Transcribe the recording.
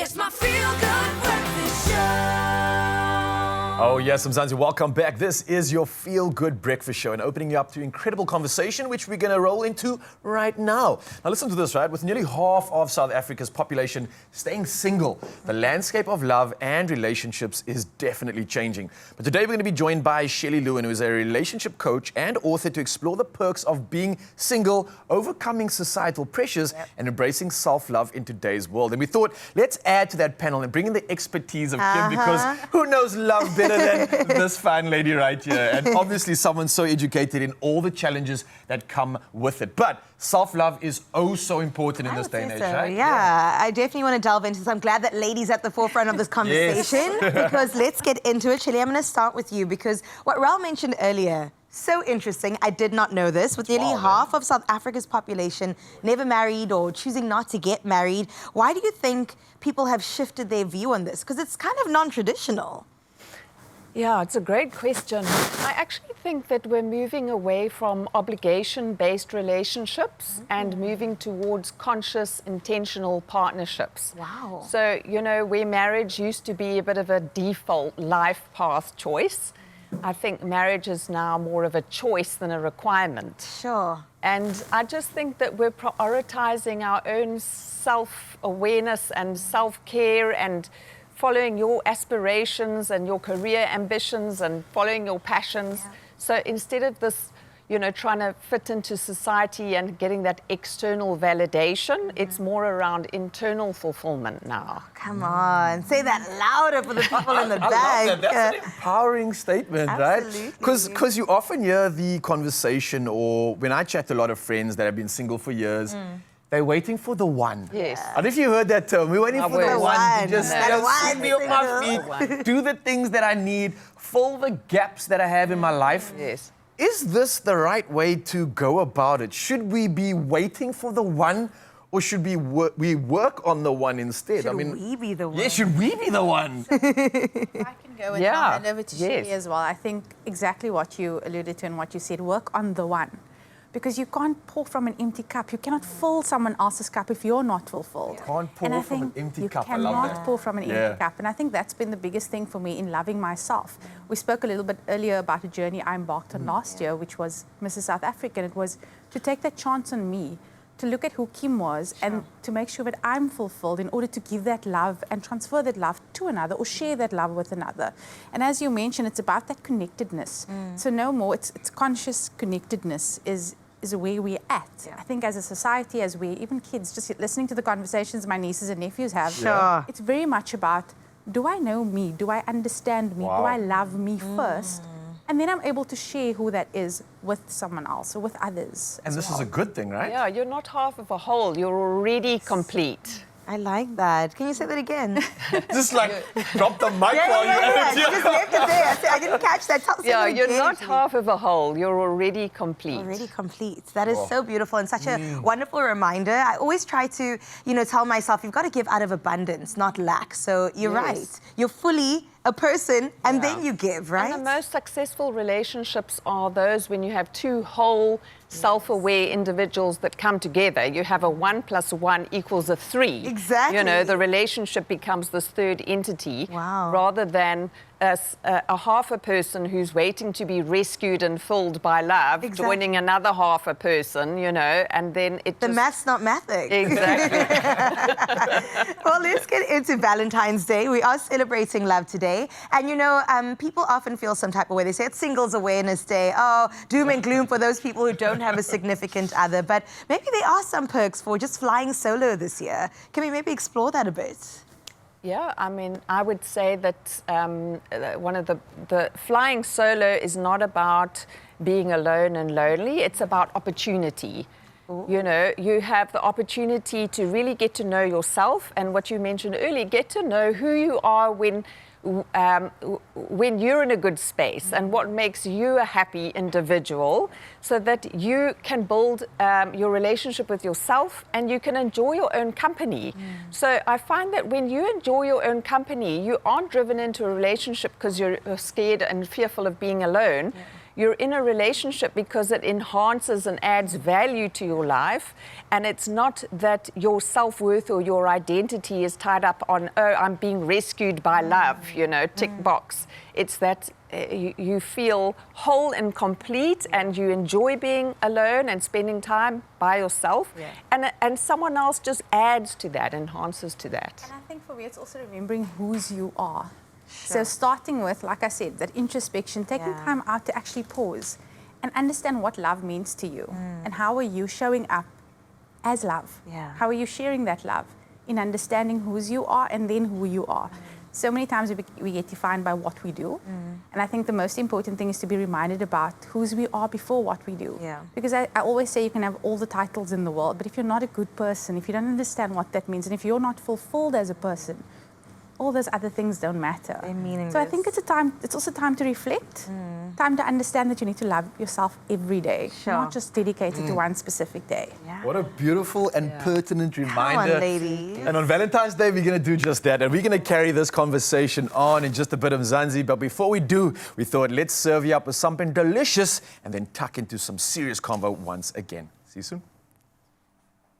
It's my feel-good breakfast show. Oh yes, Mzansi, welcome back. This is your Feel Good Breakfast Show and opening you up to incredible conversation, which we're going to roll into right now. Now listen to this, right? With nearly half of South Africa's population staying single, the landscape of love and relationships is definitely changing. But today we're going to be joined by Shelley Lewin, who is a relationship coach and author, to explore the perks of being single, overcoming societal pressures, and embracing self-love in today's world. And we thought, let's add to that panel and bring in the expertise of Kim, because who knows love better than this fine lady right here, and obviously someone so educated in all the challenges that come with it. But self-love is oh so important in this day and age, right? Yeah, I definitely want to delve into this. I'm glad that ladies at the forefront of this conversation, because let's get into it. Shelley, I'm going to start with you, because what Raul mentioned earlier, so interesting. I did not know this. With nearly half of South Africa's population never married or choosing not to get married, why do you think people have shifted their view on this? Because it's kind of non-traditional. Yeah, it's a great question. I actually think that we're moving away from obligation-based relationships and moving towards conscious, intentional partnerships. Wow. So, you know, where marriage used to be a bit of a default life path choice, I think marriage is now more of a choice than a requirement. Sure. And I just think that we're prioritizing our own self-awareness and self-care and following your aspirations and your career ambitions and following your passions. Yeah. So instead of this, you know, trying to fit into society and getting that external validation, it's more around internal fulfillment now. Come on, say that louder for the people in the back. I love that. That's an empowering statement, Absolutely. right? Because you often hear the conversation, or when I chat to a lot of friends that have been single for years, they're waiting for the one. Yes. I don't know if you heard that term. We're waiting for the one to just sweep me off my feet, do the things that I need, fill the gaps that I have in my life. Yes. Is this the right way to go about it? Should we be waiting for the one, or should we work on the one instead? Should we be the one? Yeah, should we be the one? I can go and I'll hand over to Yes. Shelley as well. I think exactly what you alluded to and what you said, work on the one. Because you can't pour from an empty cup. You cannot fill someone else's cup if you're not fulfilled. Can't pour from an empty cup. I love You that. cannot pour from an empty cup. And I think that's been the biggest thing for me in loving myself. We spoke a little bit earlier about a journey I embarked on last year, which was Mrs. South Africa. And it was to take that chance on me, to look at who Kim was and to make sure that I'm fulfilled in order to give that love and transfer that love to another or share that love with another. And as you mentioned, it's about that connectedness. So no more, it's conscious connectedness is where we're at. I think as a society, as we, even kids, just listening to the conversations my nieces and nephews have, it's very much about, do I know me? Do I understand me? Do I love me first? And then I'm able to share who that is with someone else or with others. And this is a good thing, right? Yeah, you're not half of a whole. You're already complete. I like that. Can you say that again? Just like drop the mic while you're at it. You just left it there. I didn't catch that. Yeah, you're not half of a whole. You're already complete. Already complete. That is so beautiful and such a wonderful reminder. I always try to, tell myself, you've got to give out of abundance, not lack. So you're right. You're fully a person and then you give, right? And the most successful relationships are those when you have two whole, self-aware individuals that come together. You have a 1 + 1 = 3. Exactly. You know, the relationship becomes this third entity rather than a half a person who's waiting to be rescued and filled by love, joining another half a person, and then it The math's not mathing. Exactly. Well, let's get into Valentine's Day. We are celebrating love today. And, people often feel some type of way. They say it's Singles Awareness Day. Oh, doom and gloom for those people who don't have a significant other. But maybe there are some perks for just flying solo this year. Can we maybe explore that a bit? Yeah, I mean, I would say that one of the flying solo is not about being alone and lonely. It's about opportunity. Ooh. You have the opportunity to really get to know yourself, and what you mentioned earlier, get to know who you are when you're in a good space and what makes you a happy individual, so that you can build your relationship with yourself and you can enjoy your own company. So I find that when you enjoy your own company, you aren't driven into a relationship because you're scared and fearful of being alone. You're in a relationship because it enhances and adds value to your life. And it's not that your self-worth or your identity is tied up on, oh, I'm being rescued by love, you know, tick box. It's that you feel whole and complete, and you enjoy being alone and spending time by yourself. Yeah. And someone else just adds to that, enhances to that. And I think for me, it's also remembering whose you are. So starting with, like I said, that introspection, taking time out to actually pause and understand what love means to you. And how are you showing up as love? Yeah. How are you sharing that love in understanding whose you are and then who you are? So many times we get defined by what we do. And I think the most important thing is to be reminded about whose we are before what we do. Yeah. Because I always say you can have all the titles in the world, but if you're not a good person, if you don't understand what that means, and if you're not fulfilled as a person, all those other things don't matter. They're meaningless. So I think it's also time to reflect, time to understand that you need to love yourself every day, Sure. not just dedicated to one specific day. Yeah. What a beautiful and pertinent reminder. on, ladies. And on Valentine's Day, we're going to do just that. And we're going to carry this conversation on in just a bit of Mzansi. But before we do, we thought let's serve you up with something delicious and then tuck into some serious convo once again. See you soon.